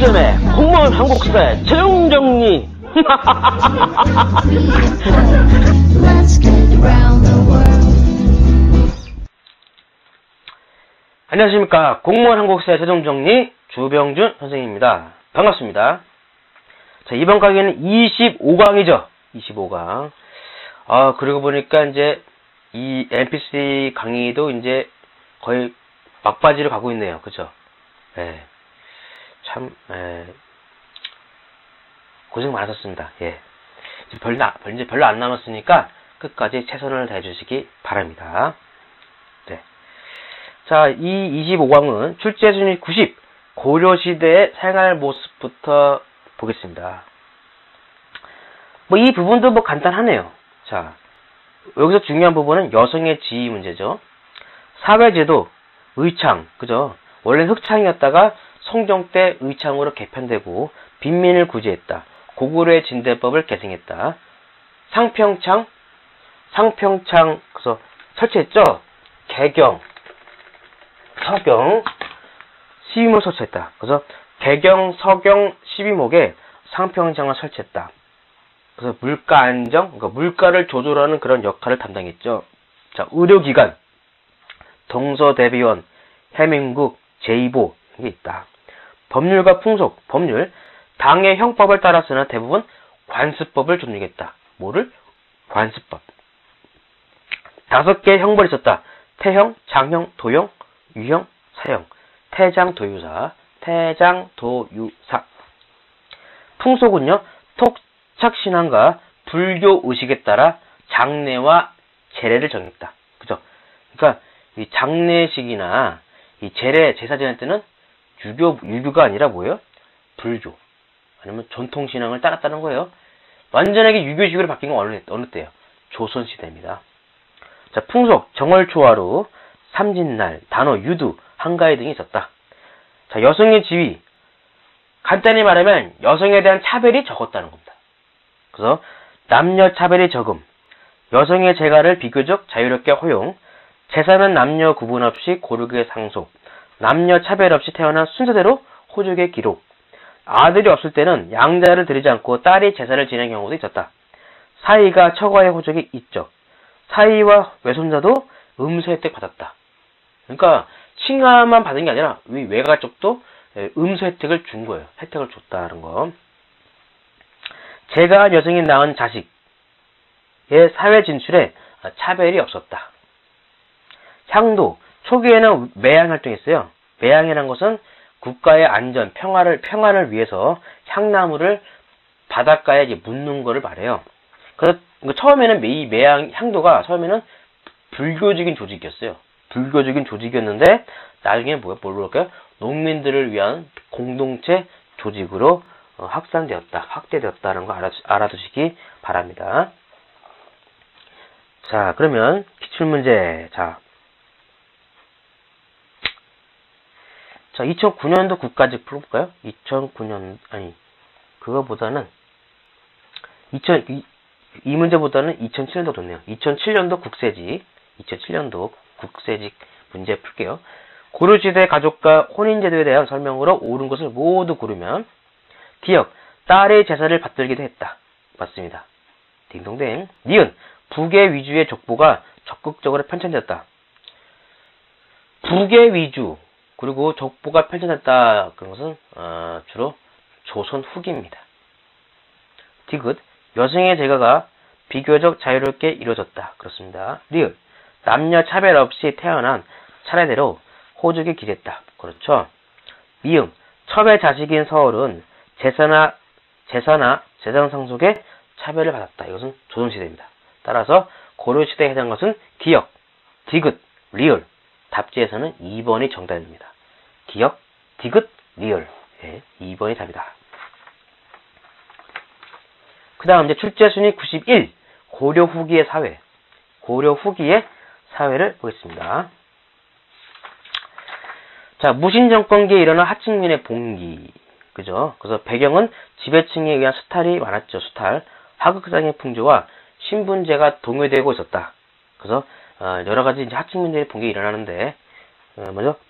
BCM의 공무원 한국사의 재정정리. 안녕하십니까. 공무원 한국사의 재정정리 주병준 선생님입니다. 반갑습니다. 자, 이번 강의는 25강이죠. 25강. 그리고 보니까 이제 이 NPC 강의도 이제 거의 막바지로 가고 있네요. 그죠? 예. 참, 고생 많으셨습니다. 예. 이제 별로 안 남았으니까 끝까지 최선을 다해주시기 바랍니다. 네. 자, 이 25강은 출제순위 90, 고려시대의 생활 모습부터 보겠습니다. 이 부분도 간단하네요. 자, 여기서 중요한 부분은 여성의 지위 문제죠. 사회제도, 의창, 그죠? 원래는 흑창이었다가 성종 때 의창으로 개편되고 빈민을 구제했다. 고구려의 진대법을 계승했다. 상평창, 그래서 설치했죠? 개경, 서경, 12목 설치했다. 그래서 개경, 서경, 12목에 상평창을 설치했다. 그래서 물가 안정, 그러니까 물가를 조절하는 그런 역할을 담당했죠. 자, 의료기관, 동서대비원, 해민국, 제2보, 이게 있다. 법률과 풍속, 법률, 당의 형법을 따라서는 대부분 관습법을 존중했다. 뭐를? 관습법. 5개의 형벌이 있었다. 태형, 장형, 도형, 유형, 사형. 태장, 도유사. 풍속은요, 토착신앙과 불교 의식에 따라 장례와 제례를 정했다. 그죠? 그러니까 이 장례식이나 이 제사 지낼 때는 유교가 아니라 뭐예요? 불교. 아니면 전통신앙을 따랐다는 거예요. 완전하게 유교식으로 바뀐 건 어느 때예요? 조선시대입니다. 자, 풍속, 정월초하루, 삼진날, 단오, 유두, 한가위 등이 있었다. 자, 여성의 지위. 간단히 말하면 여성에 대한 차별이 적었다는 겁니다. 그래서 남녀 차별이 적음, 여성의 재가를 비교적 자유롭게 허용, 재산은 남녀 구분 없이 고르게 상속, 남녀 차별 없이 태어난 순서대로 호족의 기록, 아들이 없을 때는 양자를 들이지 않고 딸이 제사를 지내는 경우도 있었다. 사위가 처가의 호족이 있죠. 사위와 외손자도 음수 혜택 받았다. 그러니까 칭하만 받은 게 아니라 외가 쪽도 음수 혜택을 준 거예요. 혜택을 줬다는 거. 재가한 여성이 낳은 자식의 사회 진출에 차별이 없었다. 향도, 초기에는 매양 활동했어요. 매양이라는 것은 국가의 안전, 평안을 위해서 향나무를 바닷가에 묻는 거를 말해요. 그래서 처음에는 이 매양 향도가 처음에는 불교적인 조직이었어요. 불교적인 조직이었는데 나중에 뭘로 할까요? 농민들을 위한 공동체 조직으로 확대되었다는 거 알아두시기 바랍니다. 자, 그러면 기출문제. 자, 2009년도 국가직 풀어볼까요? 2009년, 그거보다는, 이 문제보다는 2007년도 좋네요. 2007년도 국세직 문제 풀게요. 고려시대 가족과 혼인제도에 대한 설명으로 옳은 것을 모두 고르면, 기억, 딸의 제사를 받들기도 했다. 맞습니다. 딩동댕. 니은, 북의 위주의 족보가 적극적으로 편찬되었다. 북의 위주, 그리고 족보가 편찬됐다. 그런 것은 주로 조선 후기입니다. 디귿, 여성의 재가가 비교적 자유롭게 이루어졌다. 그렇습니다. 리을, 남녀 차별 없이 태어난 차례대로 호족이 기댔다. 그렇죠. 미음, 첩의 자식인 서울은 제사나 재산 상속에 차별을 받았다. 이것은 조선시대입니다. 따라서 고려시대에 해당한 것은 기역, 디귿, 리을. 답지에서는 2번이 정답입니다. 기역, 디귿, 리을. 2번이 답이다. 그 다음 이제 출제순위 91. 고려 후기의 사회. 고려 후기의 사회를 보겠습니다. 자, 무신정권기에 일어난 하층민의 봉기. 그죠? 그래서 배경은 지배층에 의한 수탈이 많았죠. 수탈. 하극상의 풍조와 신분제가 동요되고 있었다. 그래서 여러 가지 이제 하층민들의 봉기가 일어나는데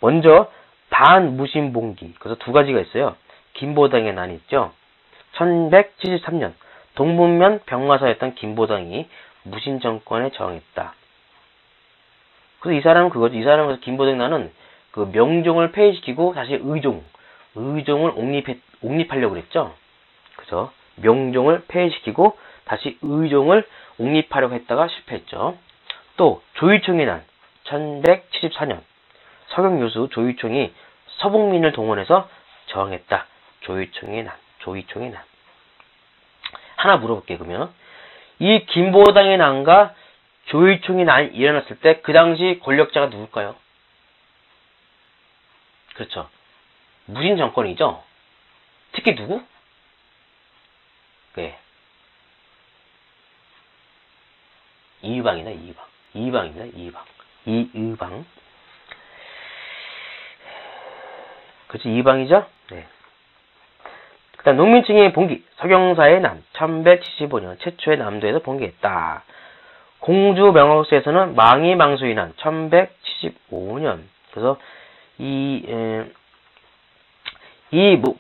먼저 반무신봉기. 그래서 두 가지가 있어요. 김보당의 난이 있죠. 1173년 동북면 병마사였던 김보당이 무신정권에 저항했다. 그래서 이 사람은 그거죠. 이 사람은 김보당 난은 그 명종을 폐위시키고 다시 의종을 옹립하려고 그랬죠. 그죠? 명종을 폐위시키고 다시 의종을 옹립하려고 했다가 실패했죠. 또 조의총의 난 1174년 서경유수 조의총이 서북민을 동원해서 저항했다. 조의총의 난. 하나 물어볼게요. 그러면 이 김보당의 난과 조의총의 난이 일어났을 때 그 당시 권력자가 누굴까요? 그렇죠. 무신 정권이죠. 특히 누구? 네. 이의방이다. 이의방입니다. 이의방. 그렇죠. 이의방이죠. 네. 그다음 농민층의 봉기. 서경사의 난. 1175년 최초의 남도에서 봉기했다. 공주명학수에서는 망이망수의 난. 1175년. 그래서 이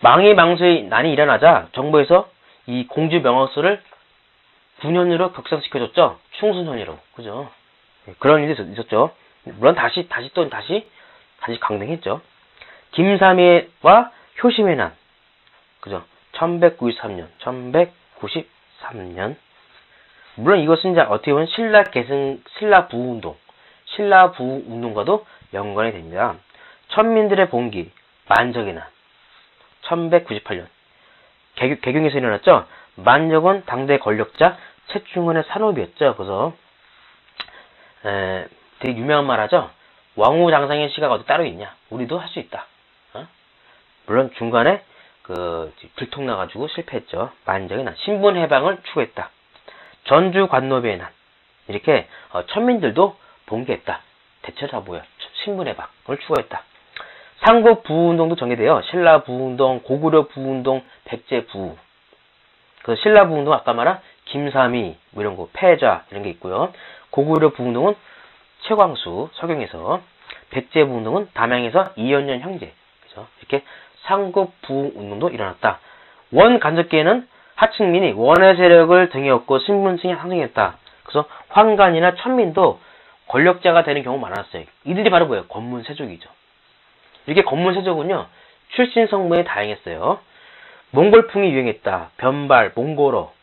망이망수의 난이 일어나자 정부에서 이 공주명학수를 9년으로 격상시켜줬죠. 충순현이로. 그죠? 그런 일이 있었죠. 물론 다시 강등했죠. 김삼해와 효심의 난. 그죠? 1193년. 물론 이것은 이제 어떻게 보면 신라 부운동과도 연관이 됩니다. 천민들의 봉기, 만적의 난. 1198년. 개경에서 일어났죠. 만적은 당대 권력자 최충원의 산업이었죠. 그래서 되게 유명한 말 하죠. 왕후장상의 시가가 어디 따로 있냐. 우리도 할 수 있다. 물론 중간에 들통나가지고 실패했죠. 만적의 난. 신분해방을 추구했다. 전주 관노비의 난. 이렇게 천민들도 봉기했다. 대체로 다 뭐야? 신분해방을 추구했다. 삼국 부운동도 전개돼요. 신라 부운동, 고구려 부운동, 백제 부. 그 신라 부운동 아까 말한 김삼이 뭐 이런 거 패자 이런 게 있고요. 고구려 부운동은 최광수 서경에서, 백제 부운동은 담양에서 이연년 형제. 그죠? 이렇게 삼국 부운동도 일어났다. 원 간접계에는 하층민이 원의 세력을 등에 업고 신분층이 상승했다. 그래서 환관이나 천민도 권력자가 되는 경우 많았어요. 이들이 바로 뭐예요? 권문세족이죠. 이렇게 권문세족은요, 출신 성분이 다양했어요. 몽골풍이 유행했다. 변발, 몽골어.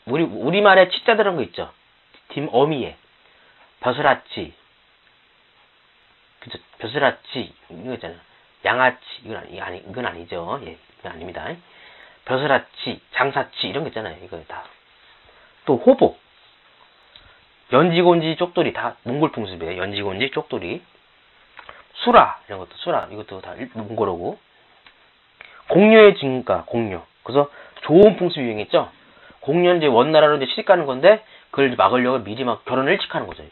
우리말에 치자 들은 거 있죠? 어미에. 벼슬아치. 그죠? 벼슬아치. 이거 있잖아요. 양아치. 이건 아니죠. 예, 이건 아닙니다. 벼슬아치, 장사치, 이런 거 있잖아요. 이거 다. 또, 호복. 연지곤지, 쪽돌이. 다 몽골 풍습이에요. 연지곤지, 쪽돌이. 수라. 이런 것도, 이것도 다 몽골어고. 공녀의 증가, 공녀. 그래서 좋은 풍습이 유행했죠? 공녀는 이제 원나라로 이제 시집 가는 건데, 그걸 막으려고 미리 막 결혼을 일찍 하는 거죠.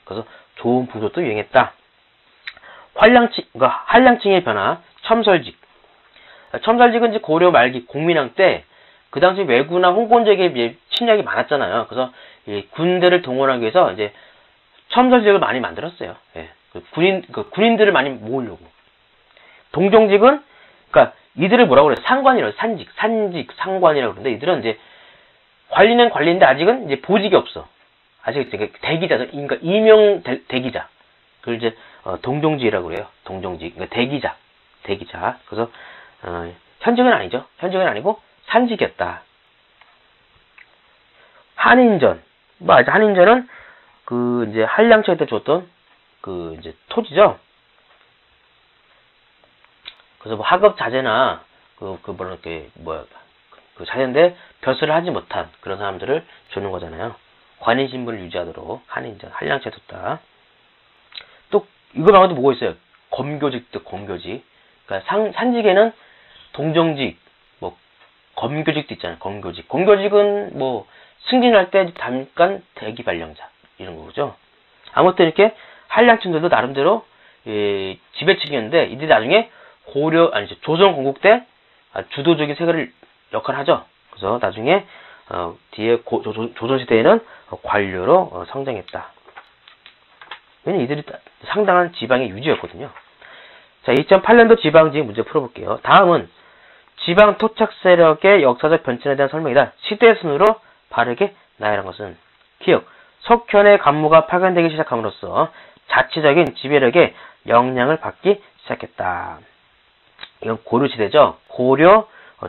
그래서 좋은 풍습도 유행했다. 한량층의 변화, 첨설직. 첨설직은 이제 고려 말기 공민왕 때, 그 당시 왜구나 홍건적의 침략이 많았잖아요. 그래서 군대를 동원하기 위해서 이제 첨설직을 많이 만들었어요. 예. 군인들을 많이 모으려고. 동정직은, 그러니까 이들을 뭐라고 그래요? 상관이라고, 상관이라고 그러는데, 이들은 이제 관리는 관리인데 아직은 이제 보직이 없어. 아직 대기자, 그러니까 이명 대기자. 그걸 이제 동정직이라고 그래요. 동정직. 그러니까 대기자. 그래서 현직은 아니죠. 현직은 아니고 산직이었다. 한인전. 한인전은 이제 한량처에 때 줬던 이제 토지죠. 그래서 뭐 학업 자제나 자제인데 벼슬을 하지 못한 그런 사람들을 주는 거잖아요. 관인 신분을 유지하도록 한인전, 한량처에 뒀다. 또 이거 말고도 뭐가 있어요? 검교직도 검교직. 그러니까 산직에는 동정직, 검교직도 있잖아요. 검교직. 검교직은 승진할 때 잠깐 대기 발령자 이런 거죠. 아무튼 이렇게 한량층들도 나름대로 지배층이었는데 이들이 나중에 조선 건국 때 주도적인 역할을 하죠. 그래서 나중에 뒤에 조선 시대에는 관료로 성장했다. 왜냐면 이들이 상당한 지방의 유지였거든요. 자, 2008년도 지방지역 문제 풀어볼게요. 다음은 지방 토착 세력의 역사적 변천에 대한 설명이다. 시대 순으로 바르게 나열한 것은 기억, 석현의 간무가 파견되기 시작함으로써 자치적인 지배력에 영향을 받기 시작했다. 이건 고려시대죠. 고려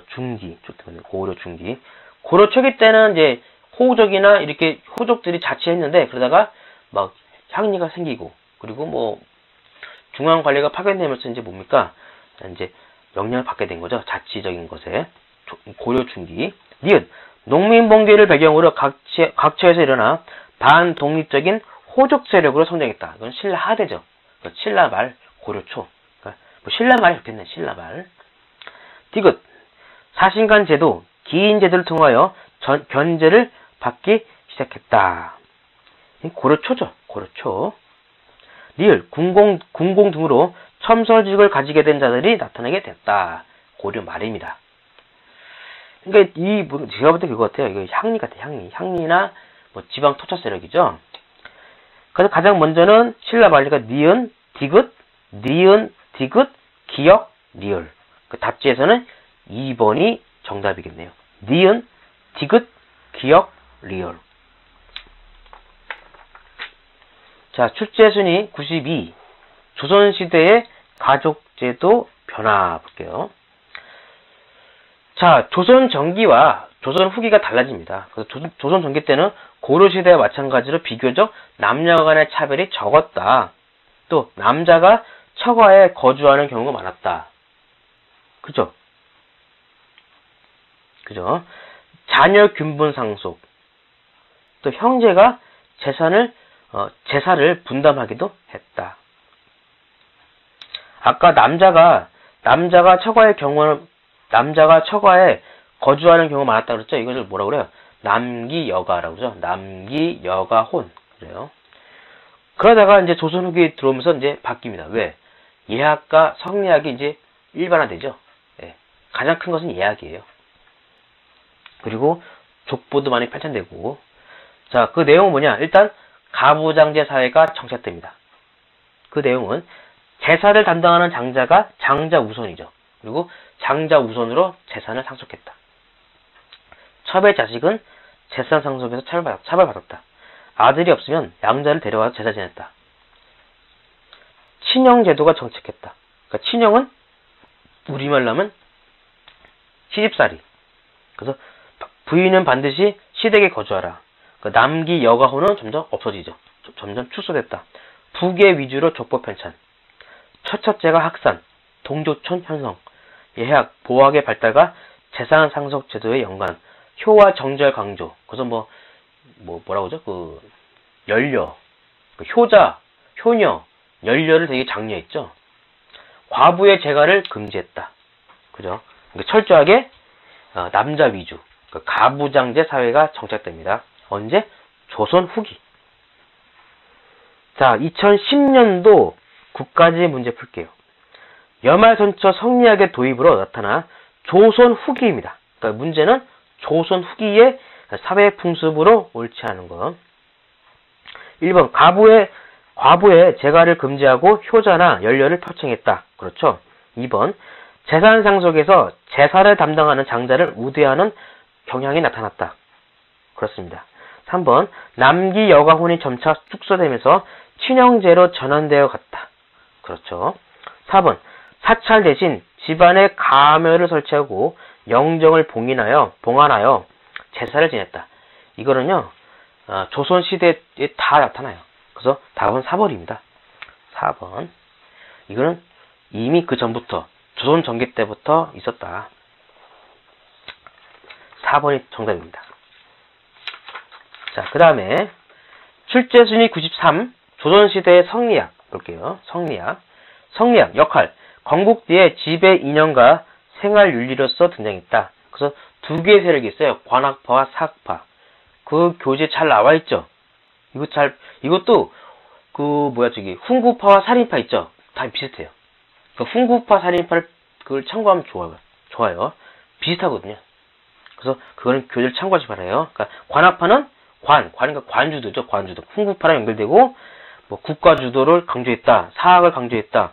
중기, 고려 중기. 고려 초기 때는 이제 호족이나 이렇게 호족들이 자치했는데 그러다가 막 향리가 생기고 그리고 뭐 중앙 관리가 파견되면서 이제 뭡니까? 이제 영향을 받게 된 거죠. 자치적인 것에. 고려 중기. 니은 농민 봉기를 배경으로 각처에서 일어나 반독립적인 호족 세력으로 성장했다. 이건 신라 하대죠. 신라 말 고려 초. 그러니까 뭐 신라 말이 좋겠네. 신라 말. 디귿 사신간 제도, 기인 제도를 통하여 견제를 받기 시작했다. 고려 초죠. 고려 초. 리을 군공 등으로 첨설직을 가지게 된 자들이 나타나게 됐다. 고려 말입니다. 그러니까 제가 볼 때 그거 같아요. 이거 향리 같아요. 향리나 뭐 지방 토착 세력이죠. 그래서 가장 먼저는 신라 말리가 니은, 디귿, 니은, 디귿, 기역, 리을. 그 답지에서는 2번이 정답이겠네요. 니은, 디귿, 기역, 리을. 자, 출제 순위 92. 조선시대의 가족제도 변화 볼게요. 자, 조선 전기와 조선 후기가 달라집니다. 그래서 조선 전기 때는 고려시대와 마찬가지로 비교적 남녀 간의 차별이 적었다. 또 남자가 처가에 거주하는 경우가 많았다. 그죠? 자녀 균분 상속. 또 형제가 제사를 분담하기도 했다. 아까 남자가 처가에 거주하는 경우가 많았다 그랬죠? 이것을 뭐라고 그래요? 남기여가라고 그러죠? 남기여가혼. 그래요. 그러다가 이제 조선 후기 들어오면서 이제 바뀝니다. 왜? 예학과 성리학이 이제 일반화되죠? 예. 가장 큰 것은 예학이에요. 그리고 족보도 많이 편찬되고. 자, 그 내용은 뭐냐? 일단, 가부장제 사회가 정착됩니다. 그 내용은 제사를 담당하는 장자가 장자 우선이죠. 그리고 장자 우선으로 재산을 상속했다. 첩의 자식은 재산 상속에서 차별받았다. 아들이 없으면 양자를 데려와서 제사 지냈다. 친형 제도가 정착했다. 그러니까 친형은 우리말로 하면 시집살이. 그래서 부인은 반드시 시댁에 거주하라. 그러니까 남기 여가호는 점점 없어지죠. 점점 축소됐다. 부계 위주로 족보 편찬. 처첩제가 확산. 동조촌 형성. 예학, 보학의 발달과 재산 상속 제도의 연관. 효와 정절 강조. 그래서 뭐라고 그러죠? 연려. 효자, 효녀, 연려를 되게 장려했죠. 과부의 재가를 금지했다. 그죠? 그러니까 철저하게 남자 위주. 그러니까 가부장제 사회가 정착됩니다. 언제? 조선 후기. 자, 2010년도 국가지 문제 풀게요. 여말선처 성리학의 도입으로 나타나 조선 후기입니다. 그러니까 문제는 조선 후기의 사회 풍습으로 옳지 않은 것. 1번 과부의 재가를 금지하고 효자나 연려를 표창했다. 그렇죠. 2번 재산 상속에서 제사를 담당하는 장자를 우대하는 경향이 나타났다. 그렇습니다. 3번 남기 여가혼이 점차 축소되면서 친형제로 전환되어 갔다. 그렇죠. 4번 사찰 대신 집안에 가묘를 설치하고 영정을 봉안하여 제사를 지냈다. 이거는요 조선시대에 다 나타나요. 그래서 답은 4번입니다. 4번. 이거는 이미 그 전부터 조선 전기 때부터 있었다. 4번이 정답입니다. 자, 그 다음에 출제 순위 93. 조선시대의 성리학 볼게요. 성리학 역할. 건국뒤에 지배 이념과 생활 윤리로서 등장했다. 그래서 두 개의 세력이 있어요. 관학파와 사학파. 그 교재 잘 나와 있죠. 이것도 훈구파와 살인파 있죠. 다 비슷해요. 그 훈구파 살인파를 그걸 참고하면 좋아요. 비슷하거든요. 그래서 그거는 교재를 참고하시 바라요. 그러니까 관학파는 그러니까 관주도죠. 관주도. 훈구파랑 연결되고 국가 주도를 강조했다. 사학을 강조했다.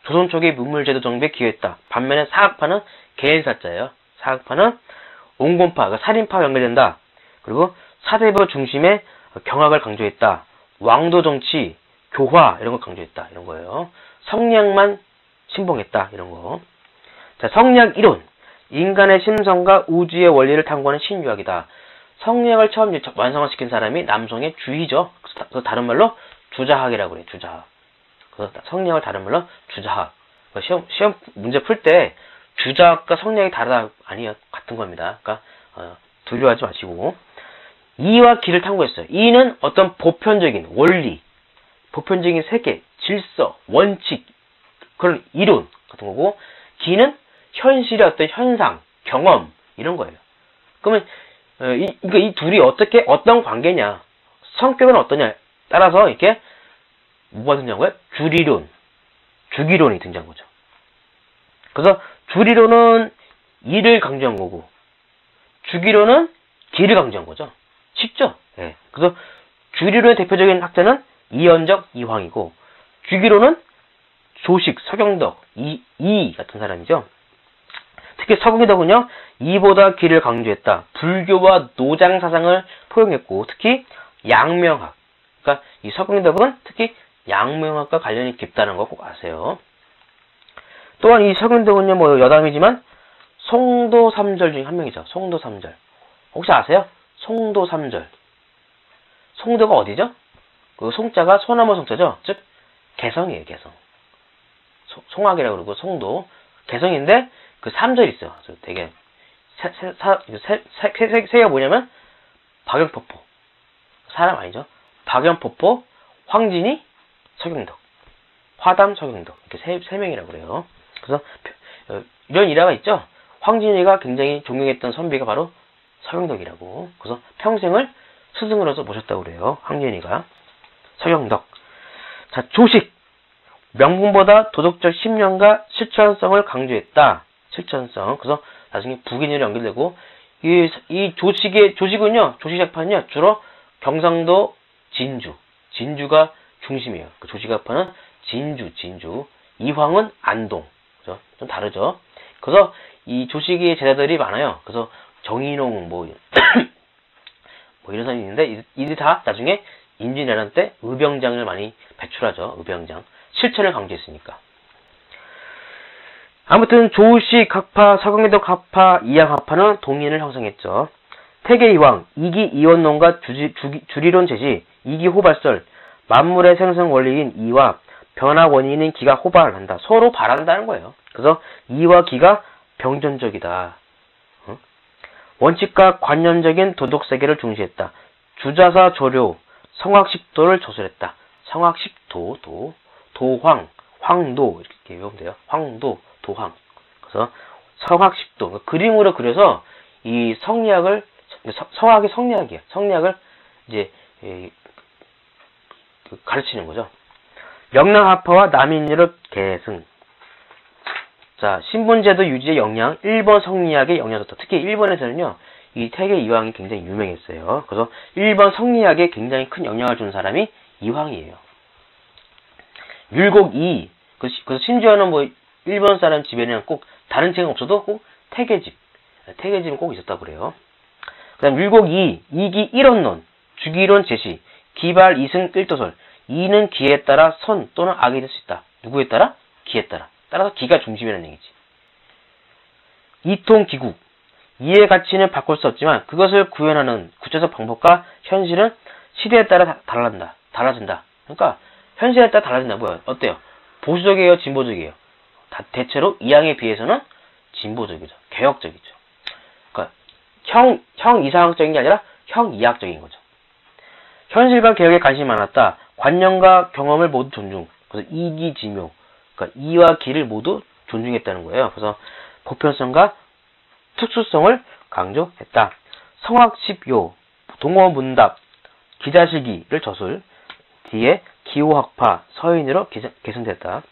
조선 초기 문물제도 정비에 기여했다. 반면에 사학파는 개인사자예요. 사학파는 온건파, 그러니까 살인파와 연결된다. 그리고 사대부 중심의 경학을 강조했다. 왕도 정치, 교화 이런 걸 강조했다. 이런 거예요. 성리학만 신봉했다. 이런 거. 자, 성리학 이론. 인간의 심성과 우주의 원리를 탐구하는 신유학이다. 성리학을 처음 완성을 시킨 사람이 남성의 주희죠. 그래서 다른 말로 주자학이라고 그래요. 주자학. 그래서 성리학을 다른 말로 주자학. 시험 문제 풀 때 주자학과 성리학이 다르다 아니에요. 같은 겁니다. 그러니까 두려워하지 마시고. 이와 기를 탐구했어요. 이는 어떤 보편적인 원리, 보편적인 세계, 질서, 원칙, 그런 이론 같은 거고, 기는 현실의 어떤 현상, 경험 이런 거예요. 그러면 이 둘이 어떤 관계냐, 성격은 어떠냐 따라서 이렇게 뭐가 등장한 거예요? 주기론이 등장한 거죠. 그래서 주리론은 이를 강조한 거고, 주기론은 기를 강조한 거죠. 쉽죠? 예. 그래서 주리론의 대표적인 학자는 이현적, 이황이고, 주기론은 조식, 서경덕, 이 같은 사람이죠. 특히 서경덕은요, 이보다 기를 강조했다. 불교와 노장 사상을 포용했고, 특히 양명학. 그러니까 이 서경덕은 특히 양명학과 관련이 깊다는 거 꼭 아세요. 또한 이 서경덕은요, 뭐 여담이지만 송도삼절 중에 한 명이죠. 송도삼절. 혹시 아세요? 송도삼절. 송도가 어디죠? 그 송자가 소나무 송자죠. 즉 개성이에요. 개성. 송악이라고 그러고 송도. 개성인데 그 3절이 있어요. 그래서 되게 세가 뭐냐면 박연포포. 사람 아니죠. 박연포포, 황진이, 서경덕. 화담, 서경덕. 이렇게 세 명이라고 그래요. 그래서 이런 일화가 있죠. 황진이가 굉장히 존경했던 선비가 바로 서경덕이라고. 그래서 평생을 스승으로서 모셨다고 그래요. 황진이가. 서경덕. 자, 조식. 명분보다 도덕적 신념과 실천성을 강조했다. 실천성. 그래서 나중에 북인으로 연결되고, 이 조식은요, 조식학파는요, 주로 경상도 진주가 중심이에요. 그 조식학파는 진주. 이황은 안동. 그죠? 좀 다르죠? 그래서 이 조식의 제자들이 많아요. 그래서 정인홍, 뭐 이런 사람이 있는데, 이들이 다 나중에 임진왜란 때 의병장을 많이 배출하죠. 의병장. 실천을 강조했으니까. 아무튼 조식 학파, 서경덕 학파, 이양 학파는 동인을 형성했죠. 태계이황, 이기 이원론과 주리론 제시, 이기 호발설, 만물의 생성 원리인 이와 변화 원인인 기가 호발을 한다. 서로 발한다는 거예요. 그래서 이와 기가 병존적이다. 원칙과 관념적인 도덕세계를 중시했다. 주자사 조료, 성학식도를 저술했다. 성학식도, 도황, 황도 이렇게 외우면 돼요. 황도, 도황. 그래서 성학식도, 그림으로 그려서 이 성리학을, 성학이 성리학이에요. 성리학을 이제 가르치는 거죠. 명랑학파와 남인율의 계승. 자, 신분제도 유지의 영향, 일본 성리학의 영향을 줬다. 특히 일본에서는요, 이 태계 이황이 굉장히 유명했어요. 그래서 일본 성리학에 굉장히 큰 영향을 준 사람이 이황이에요. 율곡 이. 그래서 심지어는 뭐 일본 사람 집에는 꼭 다른 책은 없어도 꼭 태계집은 꼭 있었다고 그래요. 그 다음 율곡 이. 이기 일원론, 주기론 제시, 기발 이승 일도설. 이는 기에 따라 선 또는 악이 될 수 있다. 누구에 따라? 기에 따라. 따라서 기가 중심이라는 얘기지. 이통기국. 이의 가치는 바꿀 수 없지만 그것을 구현하는 구체적 방법과 현실은 시대에 따라 달라진다. 그러니까 현실에 따라 달라진다. 뭐야? 어때요? 보수적이에요? 진보적이에요? 대체로 이양에 비해서는 진보적이죠. 개혁적이죠. 그러니까 형 이상학적인 게 아니라 형 이학적인 거죠. 현실과 개혁에 관심이 많았다. 관념과 경험을 모두 존중. 그래서 이기지묘. 그러니까 이와 기를 모두 존중했다는 거예요. 그래서 보편성과 특수성을 강조했다. 성학십요, 동어문답, 기자실기를 저술, 뒤에 기호학파, 서인으로 계승됐다.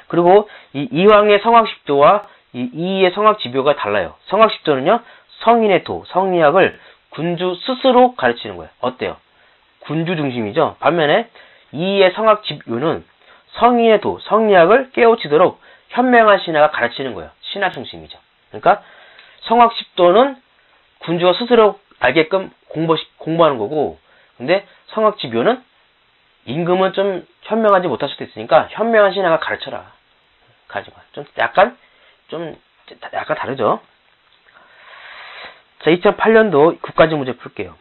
그리고 이 이황의 성학십도와 이 이의 성학지묘가 달라요. 성학십도는요, 성인의 도, 성리학을 군주 스스로 가르치는 거예요. 어때요? 군주 중심이죠. 반면에 이의 성학집요는 성인의 도, 성리학을 깨우치도록 현명한 신하가 가르치는 거예요. 신하 중심이죠. 그러니까 성학십도는 군주가 스스로 알게끔 공부하는 거고, 근데 성학지묘는 임금은 좀 현명하지 못할 수도 있으니까 현명한 신하가 가르쳐라. 좀 약간 다르죠. 자, 2008년도 국가직 문제 풀게요.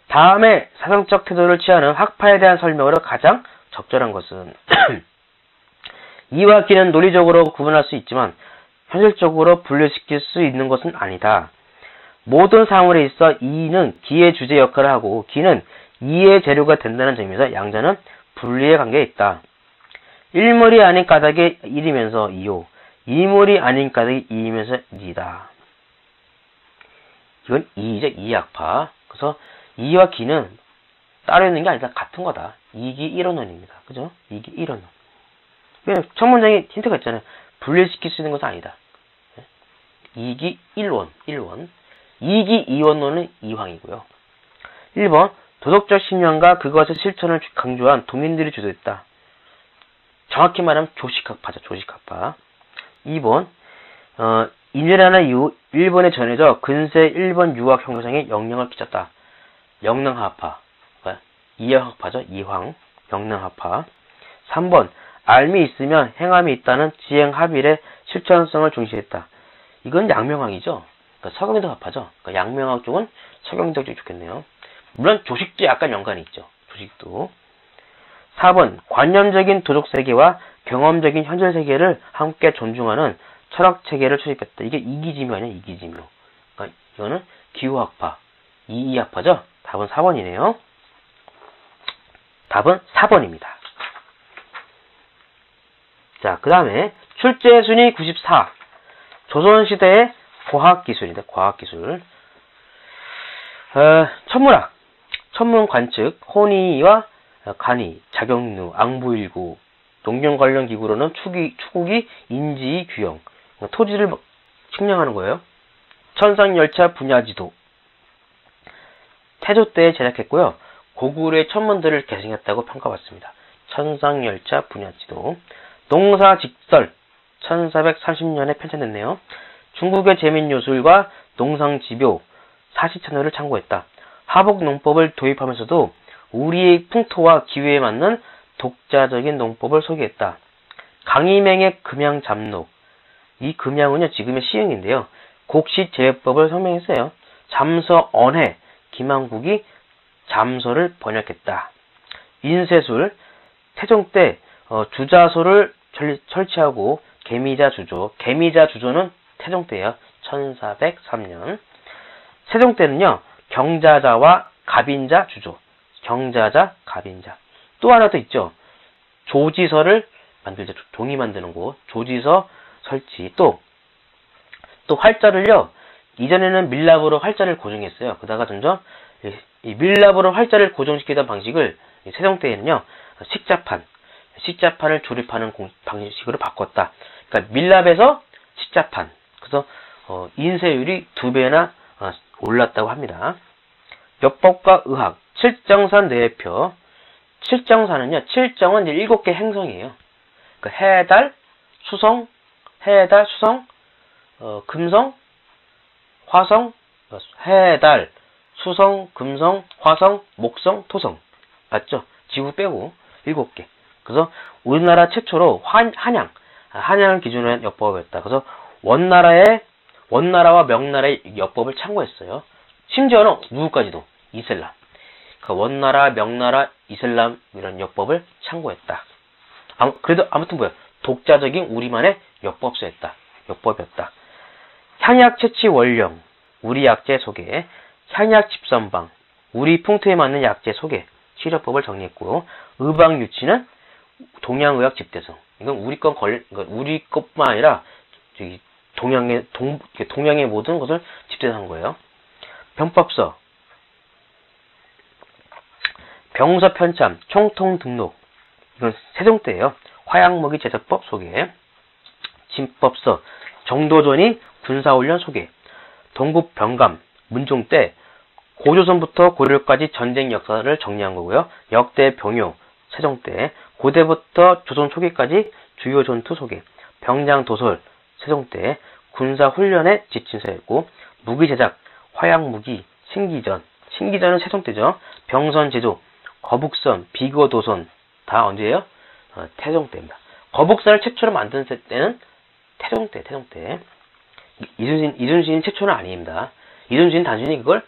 다음에 사상적 태도를 취하는 학파에 대한 설명으로 가장 적절한 것은 이와 기는 논리적으로 구분할 수 있지만 현실적으로 분류시킬 수 있는 것은 아니다. 모든 사물에 있어 이는 기의 주제 역할을 하고 기는 이의 재료가 된다는 점에서 양자는 분리의 관계에 있다. 1물이 아닌 까닭에 1이면서 2요. 2물이 아닌 까닭에 2이면서 2다. 이건 2이죠. 2학파. 그래서 2와 기는 따로 있는 게 아니다. 같은 거다. 2기 1원론입니다. 그죠? 2기 1원론. 첫 문장에 힌트가 있잖아요. 분리시킬 수 있는 것은 아니다. 2기 1원. 2기 2원론은 이황이고요. 1번 도덕적 신념과 그것의 실천을 강조한 동인들이 주도했다. 정확히 말하면 조식학파죠. 조식학파. 2번 인일하나 이후 일본에 전해져 근세 일본 유학 형성에 영향을 끼쳤다. 영능학파. 그러니까 이황학파죠. 이황. 영능학파. 3번 알미 있으면 행함이 있다는 지행합일의 실천성을 중시했다. 이건 양명학이죠. 그러니까 서경덕 학파죠. 그러니까 양명학 쪽은 서경덕 쪽이 좋겠네요. 물론 조식도 약간 연관이 있죠. 조식도. 4번 관념적인 도덕세계와 경험적인 현실세계를 함께 존중하는 철학체계를 수립했다. 이게 이기지묘 아니야? 이기지묘. 그러니까 이거는 기후학파. 이이학파죠? 답은 4번이네요. 답은 4번입니다. 자, 그 다음에 출제순위 94. 조선시대의 과학기술인데, 과학기술. 천문학. 천문 관측, 혼이와 간이, 자경루, 앙부일구, 농경 관련 기구로는 추구기, 인지, 규형. 토지를 측량하는 거예요. 천상열차 분야지도. 태조 때 제작했고요. 고구려의 천문들을 계승했다고 평가받습니다. 천상열차 분야지도. 농사직설. 1430년에 편찬됐네요. 중국의 제민요술과 농상지묘, 사시천어를 참고했다. 하복농법을 도입하면서도 우리의 풍토와 기후에 맞는 독자적인 농법을 소개했다. 강희맹의 금양잡록. 이 금양은요, 지금의 시흥인데요. 곡시제법을 설명했어요. 잠서 언해, 김한국이 잠서를 번역했다. 인쇄술, 태종 때 주자소를 설치하고 개미자 주조. 개미자 주조는 태종 때예요. 1403년. 세종 때는요, 경자자와 갑인자 주조. 경자자, 갑인자. 또 하나 더 있죠. 조지서를 만들죠. 종이 만드는 곳. 조지서 설치. 또 활자를요, 이전에는 밀랍으로 활자를 고정했어요. 그러다가 점점 이 밀랍으로 활자를 고정시키던 방식을 세종 때에는요, 식자판을 조립하는 방식으로 바꿨다. 그러니까 밀랍에서 식자판. 그래서 인쇄율이 2배나 올랐다고 합니다. 엽법과 의학, 칠정산 내외표. 칠정산은요, 칠정은 7개 행성이에요. 그러니까 해달, 수성, 금성, 화성, 해달, 수성, 금성, 화성, 목성, 토성. 맞죠? 지구 빼고 7개. 그래서 우리나라 최초로 한양을 기준으로 한 엽법이었다. 그래서 원나라와 명나라의 엽법을 참고했어요. 심지어는 누구까지도 이슬람. 그러니까 원나라, 명나라, 이슬람 이런 엽법을 참고했다. 그래도 아무튼 독자적인 우리만의 엽법이었다. 향약 채취 원령, 우리 약재 소개, 향약 집선방, 우리 풍토에 맞는 약재 소개, 치료법을 정리했고, 의방 유치는 동양의학 집대성. 이건 우리 것뿐만 아니라 동양의 모든 것을 집대성한 거예요. 병법서, 병서 편참, 총통 등록. 이건 세종 때예요. 화약먹이 제작법 소개. 진법서, 정도전이 군사훈련 소개. 동국 병감, 문종 때 고조선부터 고려까지 전쟁 역사를 정리한 거고요. 역대 병요, 세종 때. 고대부터 조선 초기까지 주요 전투 소개, 병장 도솔, 세종 때. 군사 훈련에 지친 세였고, 무기 제작, 화약 무기, 신기전. 신기전은 세종 때죠. 병선 제조, 거북선, 비거도선 다 언제예요? 태종 때입니다. 거북선을 최초로 만든 때는 태종 때. 이순신 최초는 아닙니다. 이순신 단순히 그걸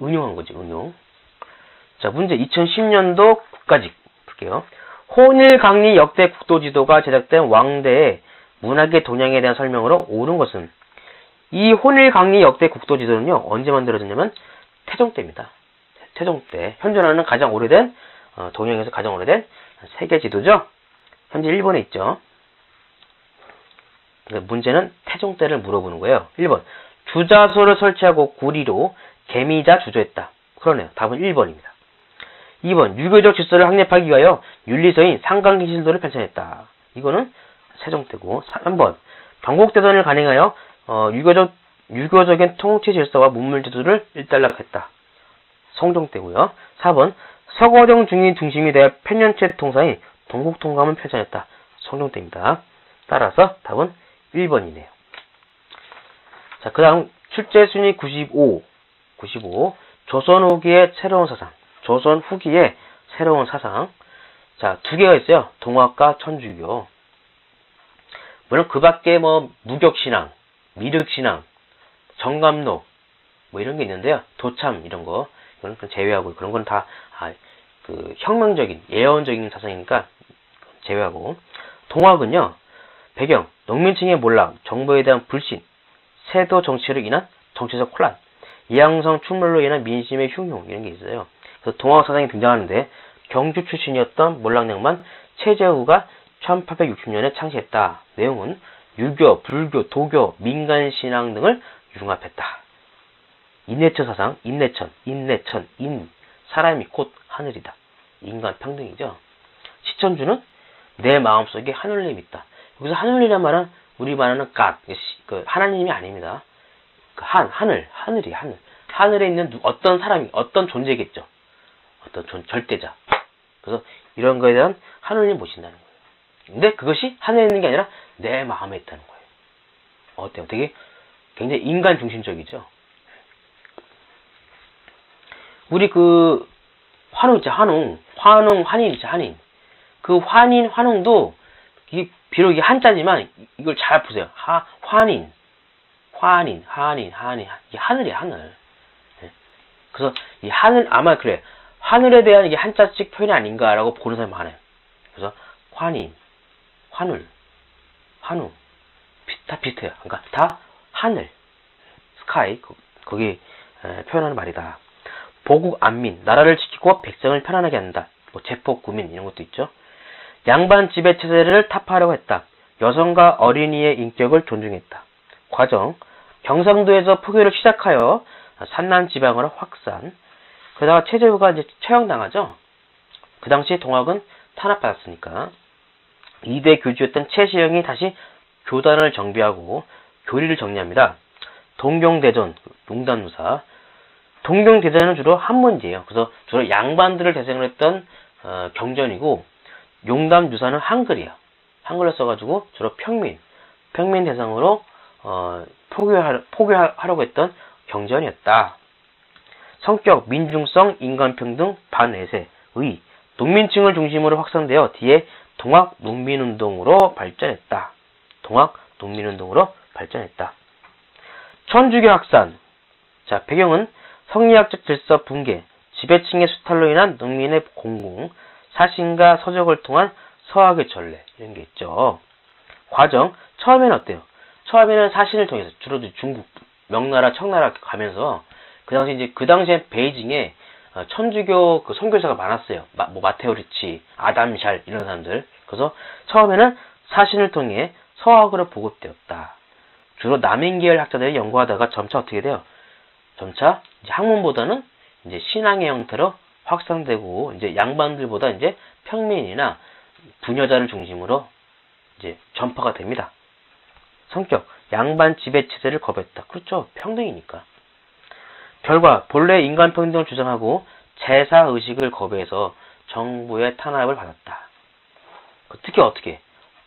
응용한 거지, 응용. 자, 문제 2010년도 국가직 볼게요. 혼일강리 역대 국도지도가 제작된 왕대의 문학의 동향에 대한 설명으로 옳은 것은? 이 혼일강리 역대 국도지도는요, 언제 만들어졌냐면 태종 때입니다. 태종 때. 현존하는 가장 오래된, 동양에서 가장 오래된 세계 지도죠. 현재 일본에 있죠. 문제는 태종 때를 물어보는 거예요. 1번. 주자소를 설치하고 구리로 개미자 주조했다. 그러네요. 답은 1번입니다. 2번. 유교적 질서를 확립하기 위하여 윤리서인 상강기실도를 편찬했다. 이거는 세종 때고. 3번. 경국대전을 간행하여 유교적인 통치 질서와 문물 제도를 일단락했다. 성종 때고요. 4번. 서거정 중이 중심이 되어 편년체 통사인 동국통감을 편찬했다. 성종 때입니다. 따라서 답은 1번이네요. 자, 그 다음 출제 순위 95. 조선 후기의 새로운 사상. 조선 후기의 새로운 사상. 자, 두 개가 있어요. 동학과 천주교. 물론 그 밖에 무격신앙, 미륵신앙, 정감록, 이런 게 있는데요. 도참, 이런 거. 이건 제외하고, 그런 건 다, 혁명적인, 예언적인 사상이니까 제외하고. 동학은요, 배경, 농민층의 몰락, 정부에 대한 불신, 세도 정치로 인한 정치적 혼란, 이양성 출몰로 인한 민심의 흉흉, 이런 게 있어요. 그래서 동학 사상이 등장하는데, 경주 출신이었던 몰락량만 최재우가 1860년에 창시했다. 내용은 유교, 불교, 도교, 민간신앙 등을 융합했다. 인내천 사상, 인내천, 사람이 곧 하늘이다. 인간 평등이죠. 시천주는 내 마음속에 하늘님이 있다. 여기서 하늘이란 말은 우리 말하는 하나님이 아닙니다. 하늘이 하늘. 하늘에 있는 어떤 사람이, 어떤 존재겠죠. 어떤 절대자. 그래서 이런 거에 대한 하늘님 모신다는 거예요. 근데 그것이 하늘에 있는 게 아니라 내 마음에 있다는 거예요. 어때요? 되게 굉장히 인간 중심적이죠. 우리 환웅 있죠, 환인 있죠, 환인. 그 환웅도 비록 이게 한자지만 이걸 잘 보세요. 환인. 이게 하늘이야, 하늘. 그래서 이 하늘, 아마 그래. 하늘에 대한 이게 한자식 표현이 아닌가라고 보는 사람이 많아요. 그래서 환인, 환울, 환웅. 다 비슷해요. 그러니까 다 하늘, 스카이, 거기 표현하는 말이다. 보국 안민, 나라를 지키고 백성을 편안하게 한다. 제폭 구민 이런 것도 있죠. 양반 지배 체제를 타파하려고 했다. 여성과 어린이의 인격을 존중했다. 과정, 경상도에서 포교를 시작하여 산남 지방으로 확산. 그러다가 최재우가 이제 처형당하죠. 그 당시 동학은 탄압받았으니까. 2대 교주였던 최시영이 다시 교단을 정비하고 교리를 정리합니다. 동경대전, 용단무사. 동경대전은 주로 한문지예요. 그래서 주로 양반들을 대상으로 했던 경전이고, 용담유사는 한글이에요. 한글로 써가지고 주로 평민 대상으로 포교하려고 했던 경전이었다. 성격, 민중성, 인간평등, 반외세, 의, 농민층을 중심으로 확산되어 뒤에 동학농민운동으로 발전했다. 천주교 확산. 자, 배경은 성리학적 질서 붕괴, 지배층의 수탈로 인한 농민의 공공, 사신과 서적을 통한 서학의 전례, 이런 게 있죠. 과정, 처음에는 어때요? 처음에는 사신을 통해서, 주로 중국, 명나라, 청나라 가면서, 그 당시에 베이징에 천주교 선교사가 많았어요. 마테오 리치, 아담 샬, 이런 사람들. 그래서 처음에는 사신을 통해 서학으로 보급되었다. 주로 남인계열 학자들이 연구하다가 점차 어떻게 돼요? 점차 이제 학문보다는 이제 신앙의 형태로 확산되고, 이제 양반들보다 이제 평민이나 부녀자를 중심으로 이제 전파가 됩니다. 성격, 양반 지배 체제를 거부했다. 그렇죠. 평등이니까. 결과, 본래 인간 평등을 주장하고 제사 의식을 거부해서 정부의 탄압을 받았다. 특히 어떻게?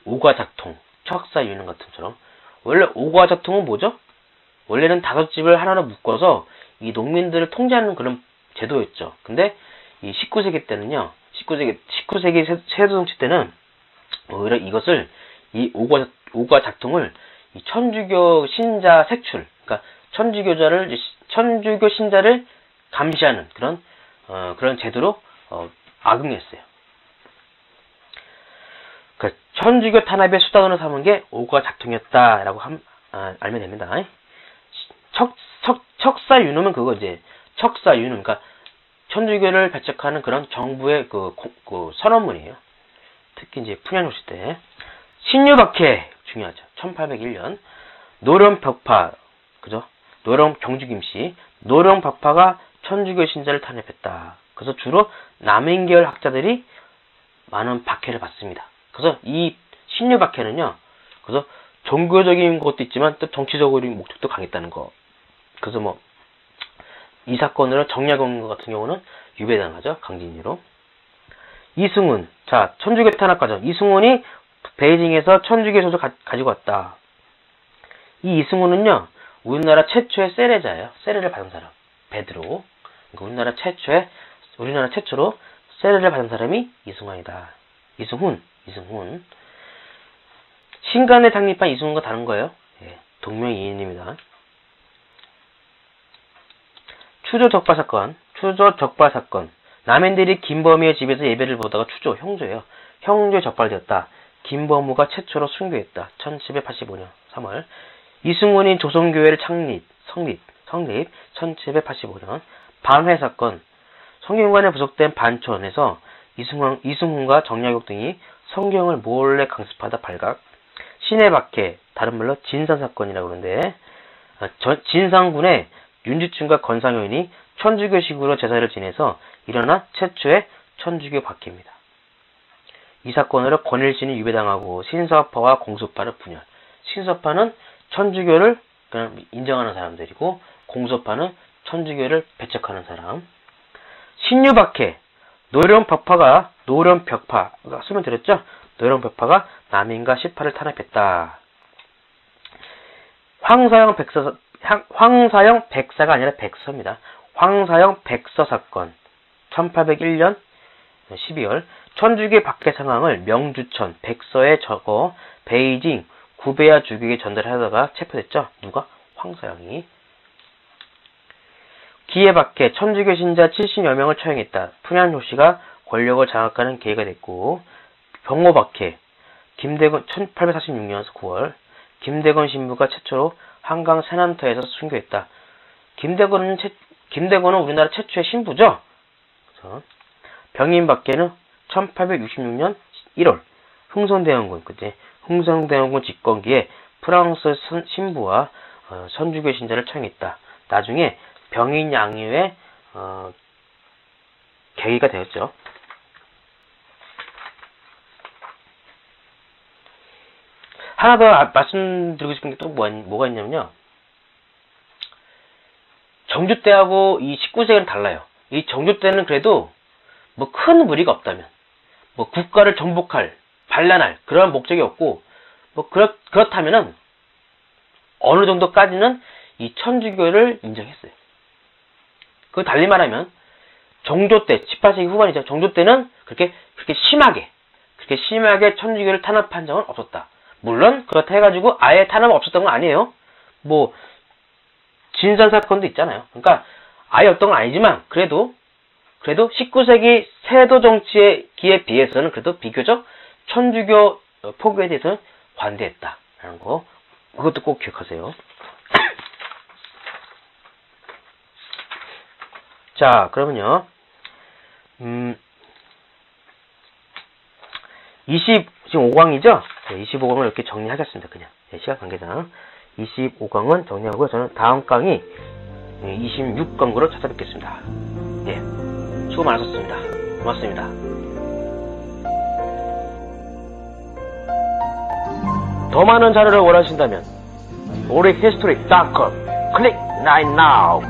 오과작통, 척사유능 같은 것처럼. 원래 오과작통은 뭐죠? 원래는 5집을 하나로 묶어서 이 농민들을 통제하는 그런 제도였죠. 근데 이 19세기 때는요, 19세기 세조정치 때는 오히려 이것을, 이 오과작통을 이 천주교 신자 색출, 그러니까 천주교 신자를 감시하는 그런 제도로 악용했어요. 그 천주교 탄압의 수단으로 삼은 게 오과작통이었다라고 알면 됩니다. 척사유능은 그거 이제 척사유능, 그러니까 천주교를 배척하는 그런 정부의 그 선언문이에요. 특히 이제 풍년호시 때 신유박해 중요하죠. 1801년 노령벽파, 그죠? 경주 김씨 노령벽파가 천주교 신자를 탄압했다. 그래서 주로 남인계열 학자들이 많은 박해를 받습니다. 그래서 이 신유박해는요, 그래서 종교적인 것도 있지만 또 정치적인 목적도 강했다는 거. 그래서 이 사건으로 정약용 같은 경우는 유배당하죠. 강진위로. 이승훈. 자, 천주교 탄압 과정. 이승훈이 베이징에서 천주교 소설 가지고 왔다. 이 이승훈은요, 우리나라 최초의 세례자예요. 세례를 받은 사람. 베드로. 그러니까 우리나라 최초로 세례를 받은 사람이 이승환이다. 이승훈. 신간을 창립한 이승훈과 다른 거예요. 예, 동명이인입니다. 추조적발 사건. 남인들이 김범희의 집에서 예배를 보다가 형조예요. 형조에 적발되었다. 김범우가 최초로 순교했다. 1785년 3월. 이승훈이 조선교회를 성립 1785년. 반회 사건. 성경관에 부속된 반촌에서 이승훈과 정약용 등이 성경을 몰래 강습하다 발각. 신의 박해, 다른 말로 진산 사건이라고 그러는데, 진상군의 윤지춘과 건상효인이 천주교식으로 제사를 지내서 일어난 최초의 천주교 박해입니다. 이 사건으로 권일신이 유배당하고 신서파와 공소파를 분열. 신서파는 천주교를 그냥 인정하는 사람들이고, 공소파는 천주교를 배척하는 사람. 신유박해, 노령벽파가 쓰면 들었죠? 노령벽파가 남인과 시파를 탄압했다. 황사형 백사가 아니라 백서입니다. 황사형 백서 사건. 1801년 12월 천주교 박해 상황을 명주천 백서에 적어 베이징 구베야 주교에게 전달하다가 체포됐죠. 누가? 황사형이. 기해박해 천주교 신자 70여 명을 처형했다. 풍년호시가 권력을 장악하는 계기가 됐고, 병호박해 김대건 1846년 9월 김대건 신부가 최초로 한강 세난터에서 순교했다. 김대건은 우리나라 최초의 신부죠. 그래서 병인박해는 1866년 1월 흥성대원군 집권기에 프랑스 신부와 천주교 신자를 처형했다. 나중에 병인 양요의 계기가 되었죠. 하나 더 말씀드리고 싶은 게 또 뭐가 있냐면요. 정주 때하고 이 19세기는 달라요. 이 정주 때는 그래도 큰 무리가 없다면, 국가를 정복할, 반란할 그런 목적이 없고, 그렇다면은 어느 정도까지는 이 천주교를 인정했어요. 그 달리 말하면 정조 때, 18세기 후반이죠. 정조 때는 그렇게 심하게 천주교를 탄압한 적은 없었다. 물론 그렇다 해가지고 아예 탄압 없었던 건 아니에요. 진산 사건도 있잖아요. 그러니까 아예 없던 건 아니지만 그래도 19세기 세도 정치에 비해서는 그래도 비교적 천주교 포교에 대해서는 관대했다라는 거, 그것도 꼭 기억하세요. 자, 그러면요. 25강이죠? 네, 25강을 이렇게 정리하겠습니다. 그냥. 네, 시간 관계상. 25강은 정리하고요. 저는 다음 강의 26강으로 찾아뵙겠습니다. 네. 수고 많으셨습니다. 고맙습니다. 더 많은 자료를 원하신다면, 오릭history.com 클릭 right now.